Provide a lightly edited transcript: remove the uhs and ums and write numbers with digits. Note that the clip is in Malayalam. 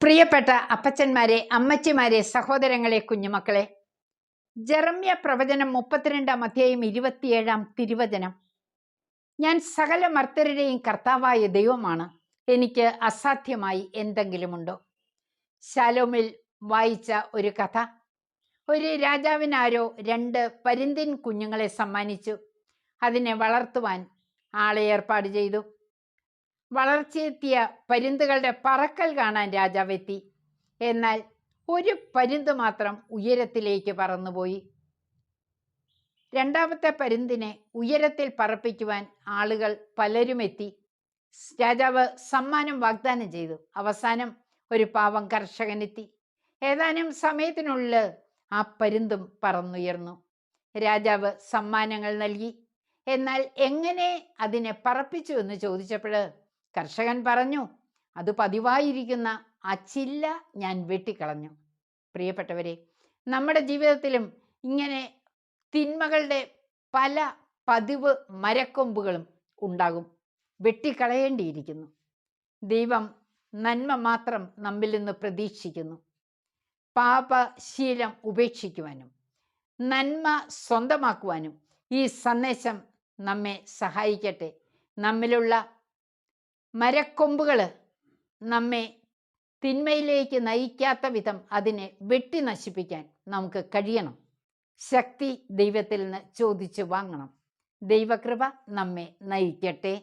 പ്രിയപ്പെട്ട അപ്പച്ചന്മാരെ, അമ്മച്ചിമാരെ, സഹോദരങ്ങളെ, കുഞ്ഞുമക്കളെ, ജെറമ്യ പ്രവചനം 32 അധ്യായം 27 തിരുവചനം. ഞാൻ സകല മർത്തരുടെയും കർത്താവായ ദൈവമാണ്, എനിക്ക് അസാധ്യമായി എന്തെങ്കിലുമുണ്ടോ? ശാലോമിൽ വായിച്ച ഒരു കഥ. ഒരു രാജാവിനാരോ 2 പരിന്തിൻ കുഞ്ഞുങ്ങളെ സമ്മാനിച്ചു. അതിനെ വളർത്തുവാൻ ആളെ ഏർപ്പാട് ചെയ്തു. വളർച്ചയെത്തിയ പരുന്തുകളുടെ പറക്കൽ കാണാൻ രാജാവെത്തി. എന്നാൽ ഒരു പരുന്ത് മാത്രം ഉയരത്തിലേക്ക് പറന്നുപോയി. രണ്ടാമത്തെ പരുന്തിനെ ഉയരത്തിൽ പറപ്പിക്കുവാൻ ആളുകൾ പലരും എത്തി. രാജാവ് സമ്മാനം വാഗ്ദാനം ചെയ്തു. അവസാനം ഒരു പാവം കർഷകനെത്തി. ഏതാനും സമയത്തിനുള്ളിൽ ആ പരുന്തും പറന്നുയർന്നു. രാജാവ് സമ്മാനങ്ങൾ നൽകി. എന്നാൽ എങ്ങനെ അതിനെ പറപ്പിച്ചു എന്ന് ചോദിച്ചപ്പോൾ കർഷകൻ പറഞ്ഞു, അത് പതിവായിരിക്കുന്ന ആ ചില്ല ഞാൻ വെട്ടിക്കളഞ്ഞു. പ്രിയപ്പെട്ടവരെ, നമ്മുടെ ജീവിതത്തിലും ഇങ്ങനെ തിന്മകളുടെ പല പതിവ് മരക്കൊമ്പുകളും ഉണ്ടാകും, വെട്ടിക്കളയേണ്ടിയിരിക്കുന്നു. ദൈവം നന്മ മാത്രം നമ്മിൽ നിന്ന് പ്രതീക്ഷിക്കുന്നു. പാപശീലം ഉപേക്ഷിക്കുവാനും നന്മ സ്വന്തമാക്കുവാനും ഈ സന്ദേശം നമ്മെ സഹായിക്കട്ടെ. നമ്മിലുള്ള മരക്കൊമ്പുകൾ നമ്മെ തിന്മയിലേക്ക് നയിക്കാത്ത വിധം അതിനെ വെട്ടി നശിപ്പിക്കാൻ നമുക്ക് കഴിയണം. ശക്തി ദൈവത്തിൽ നിന്ന് ചോദിച്ചു വാങ്ങണം. ദൈവകൃപ നമ്മെ നയിക്കട്ടെ.